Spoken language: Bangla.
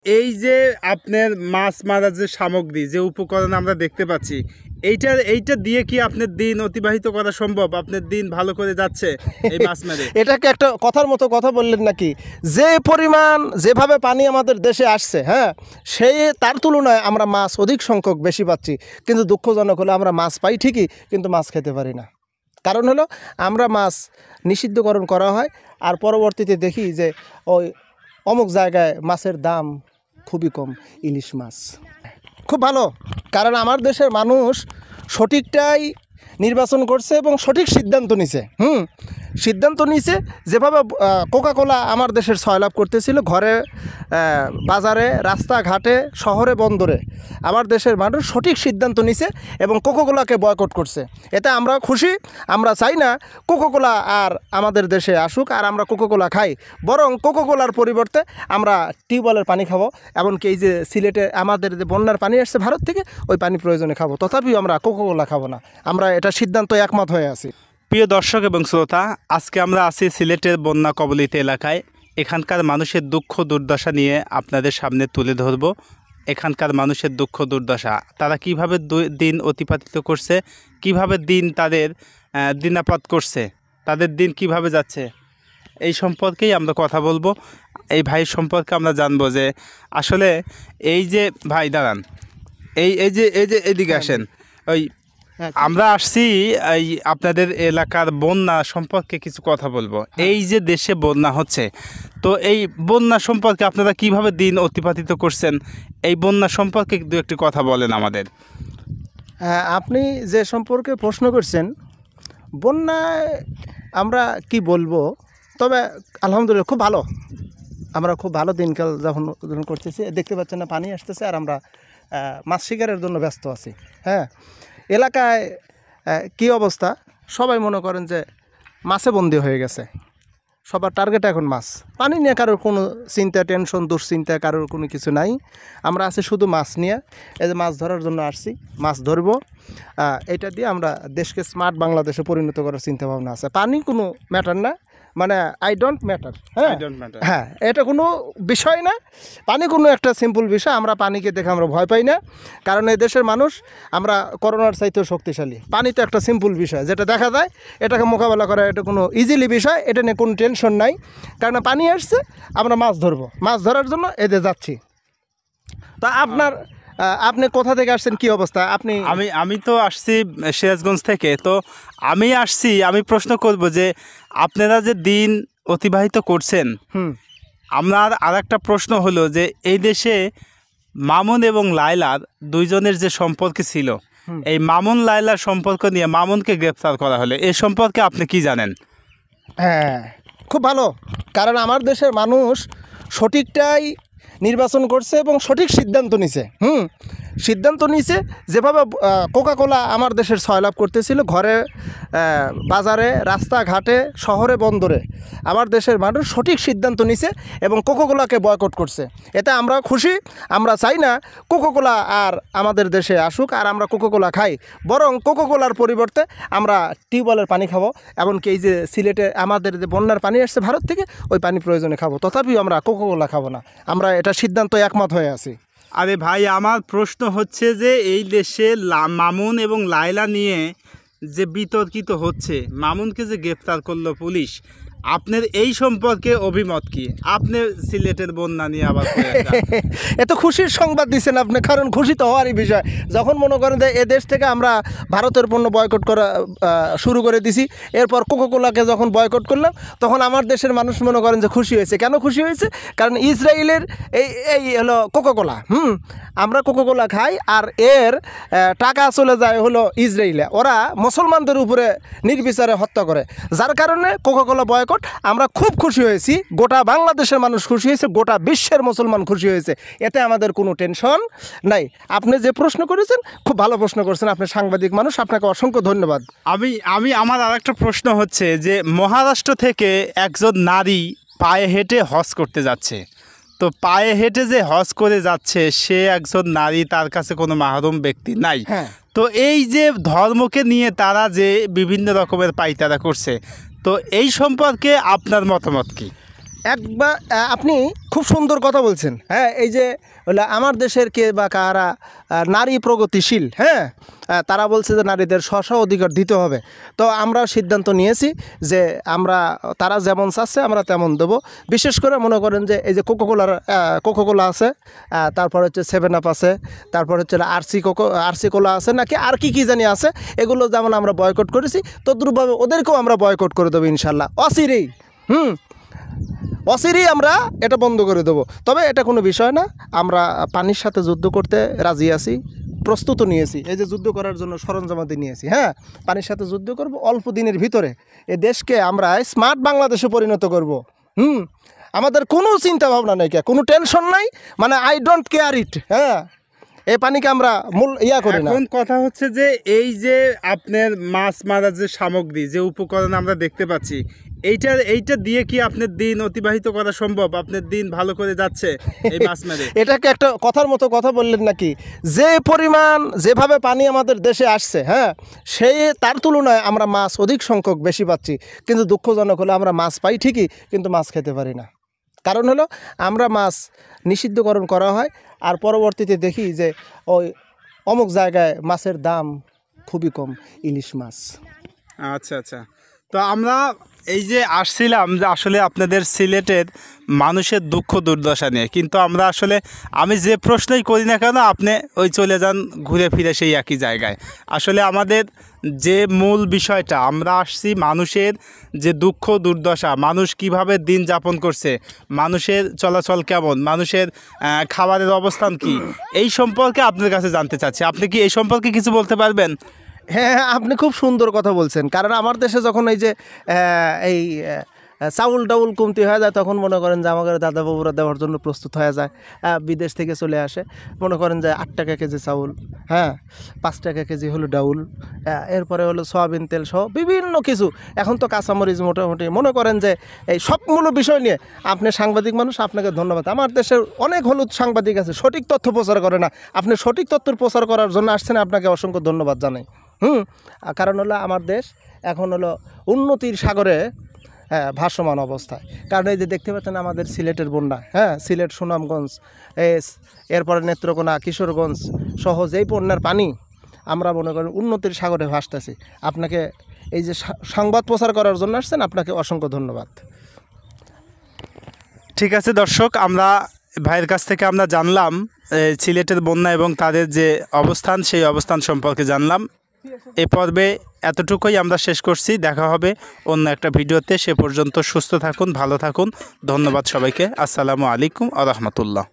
এই যে আপনার মাছ মারার যে সামগ্রী যে উপকরণ আমরা দেখতে পাচ্ছি, এইটা দিয়ে কি আপনার দিন অতিবাহিত করা সম্ভব? আপনার দিন ভালো করে যাচ্ছে এই মাছ মেরে? এটাকে একটা কথার মতো কথা বললেন নাকি? যে পরিমাণ যেভাবে পানি আমাদের দেশে আসছে, হ্যাঁ, সেই তার তুলনায় আমরা মাছ অধিক সংখ্যক বেশি পাচ্ছি, কিন্তু দুঃখজনক হলো আমরা মাছ পাই ঠিকই, কিন্তু মাছ খেতে পারি না। কারণ হলো আমরা মাছ নিষিদ্ধকরণ করা হয়, আর পরবর্তীতে দেখি যে ওই অমুক জায়গায় মাছের দাম খুবই কম, ইলিশ মাছ। খুব ভালো, কারণ আমার দেশের মানুষ সঠিকটাই নির্বাচন করছে এবং সঠিক সিদ্ধান্ত নিছে। সিদ্ধান্ত নিছে যেভাবে কোকাকোলা আমার দেশের সয়লাভ করতেছিল, ঘরে, বাজারে, রাস্তাঘাটে, শহরে, বন্দরে আমার দেশের মানুষ সঠিক সিদ্ধান্ত নিছে এবং কোকাকোলাকে বয়কট করছে। এতে আমরা খুশি। আমরা চাই না কোকাকোলা আর আমাদের দেশে আসুক আর আমরা কোকাকোলা খাই, বরং কোকাকোলার পরিবর্তে আমরা টিউবওয়েলের পানি খাবো। এমনকি এই যে সিলেটে আমাদের যে বন্যার পানি আসছে ভারত থেকে, ওই পানি প্রয়োজনে খাবো, তথাপিও আমরা কোকাকোলা খাবো না। আমরা এটা সিদ্ধান্ত একমত হয়ে আছি। প্রিয় দর্শক এবং শ্রোতা, আজকে আমরা আছি সিলেটের বন্যা কবলিত এলাকায়। এখানকার মানুষের দুঃখ দুর্দশা নিয়ে আপনাদের সামনে তুলে ধরব। এখানকার মানুষের দুঃখ দুর্দশা, তারা কিভাবে দিন অতিবাহিত করছে, কিভাবে দিন তাদের দিনাপাত করছে, তাদের দিন কিভাবে যাচ্ছে, এই সম্পর্কেই আমরা কথা বলবো। এই ভাইয়ের সম্পর্কে আমরা জানবো যে আসলে এই যে ভাই দাঁড়ান, এই যে এদিকে আসেন। ওই আমরা আসছি এই আপনাদের এলাকার বন্যা সম্পর্কে কিছু কথা বলবো। এই যে দেশে বন্যা হচ্ছে, তো এই বন্যা সম্পর্কে আপনারা কিভাবে দিন অতিবাহিত করছেন, এই বন্যা সম্পর্কে দু একটি কথা বলেন আমাদের। আপনি যে সম্পর্কে প্রশ্ন করছেন, বন্যায় আমরা কি বলবো, তবে আলহামদুলিল্লাহ খুব ভালো। আমরা খুব ভালো দিনকাল যখন করতেছি, দেখতে পাচ্ছেন না পানি আসতেছে, আর আমরা মাছ শিকারের জন্য ব্যস্ত আছি। হ্যাঁ, এলাকায় কি অবস্থা, সবাই মনে করেন যে মাছে বন্দি হয়ে গেছে, সবার টার্গেট এখন মাছ। পানি নিয়ে কারোর কোনো চিন্তা, টেনশন, দুশ্চিন্তা কারোর কোনো কিছু নাই। আমরা আছি শুধু মাছ নিয়ে। এই যে মাছ ধরার জন্য আসছি, মাছ ধরবো। এটা দিয়ে আমরা দেশকে স্মার্ট বাংলাদেশে পরিণত করার চিন্তা ভাবনা আছে। পানি কোনো ম্যাটার না, মানে আই ডোন্ট ম্যাটার। হ্যাঁ, এটা কোনো বিষয় না। পানি কোনো একটা সিম্পল বিষয়। আমরা পানিকে দেখে আমরা ভয় পাই না, কারণ এই দেশের মানুষ আমরা করোনার চাইতেও শক্তিশালী। পানি তো একটা সিম্পল বিষয়, যেটা দেখা যায়, এটাকে মোকাবেলা করা এটা কোনো ইজিলি বিষয়, এটা নিয়ে কোনো টেনশন নাই। কারণ পানি আসছে, আমরা মাছ ধরবো, মাছ ধরার জন্য এদের যাচ্ছি। তা আপনি কোথা থেকে আসছেন, কি অবস্থা? আমি তো আসছি সিরাজগঞ্জ থেকে। তো আমি প্রশ্ন করব যে আপনারা যে দিন অতিবাহিত করছেন, আমার আর একটা প্রশ্ন হলো যে এই দেশে মামুন এবং লায়লার দুইজনের যে সম্পর্ক ছিল, এই মামুন লায়লার সম্পর্ক নিয়ে মামুনকে গ্রেফতার করা হলো, এ সম্পর্কে আপনি কি জানেন? হ্যাঁ, খুব ভালো, কারণ আমার দেশের মানুষ সঠিকটাই নির্বাচন করছে এবং সঠিক সিদ্ধান্ত নিছে। সিদ্ধান্ত নিছে যেভাবে কোকাকোলা আমার দেশের সয়লাভ করতেছিল, ঘরে, বাজারে, রাস্তাঘাটে, শহরে, বন্দরে আমার দেশের মানুষ সঠিক সিদ্ধান্ত নিছে এবং কোকাকোলাকে বয়কট করছে। এতে আমরা খুশি। আমরা চাই না কোকাকোলা আর আমাদের দেশে আসুক আর আমরা কোকাকোলা খাই, বরং কোকাকোলার পরিবর্তে আমরা টিউবওয়েলের পানি খাবো। এমনকি এই যে সিলেটে আমাদের যে বন্যার পানি আসছে ভারত থেকে, ওই পানি প্রয়োজনে খাবো, তথাপিও আমরা কোকাকোলা খাবো না। আমরা এটা সিদ্ধান্ত একমত হয়ে আছি। আরে ভাই, আমার প্রশ্ন হচ্ছে যে এই দেশে মামুন এবং লায়লা নিয়ে যে বিতর্কিত হচ্ছে, মামুনকে যে গ্রেফতার করলো পুলিশ, আপনার এই সম্পর্কে অভিমত কি? আপনি সিলেটের বন্যা নিয়ে আবার এত খুশির সংবাদ দিচ্ছেন আপনি, কারণ খুশি তো হওয়ারই বিষয়। যখন মনে করেন যে এ দেশ থেকে আমরা ভারতের পণ্য বয়কট করা শুরু করে দিছি, এরপর কোকাকোলাকে যখন বয়কট করলাম, তখন আমার দেশের মানুষ মনে করেন যে খুশি হয়েছে। কেন খুশি হয়েছে? কারণ ইসরায়েলের এই হলো কোকাকোলা। আমরা কোকাকোলা খাই আর এর টাকা চলে যায় হলো ইসরায়েলে। ওরা মুসলমানদের উপরে নির্বিচারে হত্যা করে, যার কারণে কোকাকোলা বয়কট। আমরা খুব খুশি হয়েছি, গোটা বাংলাদেশের মানুষ খুশি হয়েছে, গোটা বিশ্বের মুসলমান খুশি হয়েছে। এতে আমাদের কোনো টেনশন নাই। আপনি যে প্রশ্ন করেছেন, খুব ভালো প্রশ্ন করেছেন, আপনি সাংবাদিক মানুষ, আপনাকে অসংখ্য ধন্যবাদ। আমার আর একটা প্রশ্ন হচ্ছে যে মহারাষ্ট্র থেকে একজন নারী পায়ে হেঁটে হজ করতে যাচ্ছে। তো পায়ে হেঁটে যে হজ করে যাচ্ছে, সে একজন নারী, তার কাছে কোনো মাহরুম ব্যক্তি নাই। তো এই যে ধর্মকে নিয়ে তারা যে বিভিন্ন রকমের পায়তারা করছে, তো এই সম্পর্কে আপনার মতামত কি? একবার আপনি খুব সুন্দর কথা বলছেন। হ্যাঁ, এই যে আমার দেশের কে বা কারা নারী প্রগতিশীল, হ্যাঁ, তারা বলছে যে নারীদের স্ব অধিকার দিতে হবে। তো আমরা সিদ্ধান্ত নিয়েছি যে আমরা তারা যেমন চাচ্ছে আমরা তেমন দেবো। বিশেষ করে মনে করেন যে এই যে কোকোকোলা আছে, তারপর হচ্ছে 7 আপ আছে, তারপর হচ্ছে আরসি কোলা আছে, নাকি আর কি জানি আছে, এগুলো যেমন আমরা বয়কট করেছি তদ্রূপভাবে ওদেরকেও আমরা বয়কট করে দেবো ইনশাল্লাহ অচিরেই। অচিরেই আমরা এটা বন্ধ করে দেবো। তবে এটা কোনো বিষয় না, আমরা পানির সাথে যুদ্ধ করতে রাজি আছি, প্রস্তুত নিয়েছি, এই যে যুদ্ধ করার জন্য সরঞ্জামাদি নিয়েছি। হ্যাঁ, পানির সাথে যুদ্ধ করব, অল্প দিনের ভিতরে এ দেশকে আমরা স্মার্ট বাংলাদেশে পরিণত করব। আমাদের কোনো চিন্তা ভাবনা নেই, কোনো টেনশন নাই, মানে আই ডোন্ট কেয়ার ইট। হ্যাঁ, এই পানিকে আমরা করি না। এখন কথা হচ্ছে যে এই যে আপনার মাছ মারার যে সামগ্রী, যে উপকরণ আমরা দেখতে পাচ্ছি, এইটা দিয়ে কি আপনার দিন অতিবাহিত করা সম্ভব? আপনার দিন ভালো করে যাচ্ছে এই মাছ মেরে? এটাকে একটা কথার মতো কথা বললেন নাকি? যে পরিমাণ যেভাবে পানি আমাদের দেশে আসছে, হ্যাঁ, তার তুলনায় আমরা মাছ অধিক সংখ্যক বেশি পাচ্ছি। কিন্তু দুঃখজনক হলো আমরা মাছ পাই ঠিকই, কিন্তু মাছ খেতে পারি না। কারণ হলো আমরা মাছ নিষিদ্ধকরণ করা হয়, আর পরবর্তীতে দেখি যে ওই অমুক জায়গায় মাছের দাম খুবই কম, ইলিশ মাছ। আচ্ছা আচ্ছা, তো আমরা এই যে আসছিলাম যে আসলে আপনাদের সিলেটের মানুষের দুঃখ দুর্দশা নিয়ে, কিন্তু আমরা আসলে আমি যে প্রশ্নই করি না কেন আপনি ওই চলে যান ঘুরে ফিরে সেই একই জায়গায়। আসলে আমাদের যে মূল বিষয়টা, আমরা আসছি মানুষের যে দুঃখ দুর্দশা, মানুষ কিভাবে দিন যাপন করছে, মানুষের চলাচল কেমন, মানুষের খাবারের অবস্থান কি, এই সম্পর্কে আপনার কাছে জানতে চাচ্ছি। আপনি কি এই সম্পর্কে কিছু বলতে পারবেন? হ্যাঁ, আপনি খুব সুন্দর কথা বলছেন। কারণ আমার দেশে যখন এই যে এই চাউল টাউল কমতি হয়ে যায়, তখন মনে করেন যে আমাদের দাদা বাবুরা দেওয়ার জন্য প্রস্তুত হয়ে যায়, বিদেশ থেকে চলে আসে। মনে করেন যে 8 টাকা কেজি চাউল, হ্যাঁ, 5 টাকা কেজি হলো ডাউল, এরপরে হলো সয়াবিন তেল সহ বিভিন্ন কিছু। এখন তো কাঁচামরিচ মোটামুটি মনে করেন যে এই সবগুলো বিষয় নিয়ে আপনি সাংবাদিক মানুষ, আপনাকে ধন্যবাদ। আমার দেশের অনেক হলুদ সাংবাদিক আছে, সঠিক তথ্য প্রচার করে না। আপনি সঠিক তথ্য প্রচার করার জন্য আসছেন, আপনাকে অসংখ্য ধন্যবাদ জানাই। কারণ হলো আমার দেশ এখন হলো উন্নতির সাগরে ভাসমান অবস্থায়। কারণ এই যে দেখতে পাচ্ছেন আমাদের সিলেটের বন্যা, হ্যাঁ, সিলেট, সুনামগঞ্জ, এরপরে নেত্রকোনা, কিশোরগঞ্জ সহ যেই বন্যার পানি, আমরা মনে করেন উন্নতির সাগরে ভাসতেছি। আপনাকে এই যে সংবাদ প্রচার করার জন্য আসছেন, আপনাকে অসংখ্য ধন্যবাদ। ঠিক আছে দর্শক, আমরা ভাইয়ের কাছ থেকে আমরা জানলাম সিলেটের বন্যা এবং তাদের যে অবস্থান, সেই অবস্থান সম্পর্কে জানলাম। এ পর্বে এতটুকুই আমরা শেষ করছি। দেখা হবে অন্য একটা ভিডিওতে। সে পর্যন্ত সুস্থ থাকুন, ভালো থাকুন। ধন্যবাদ সবাইকে। আসসালামু আলাইকুম ওয়া রাহমাতুল্লাহ।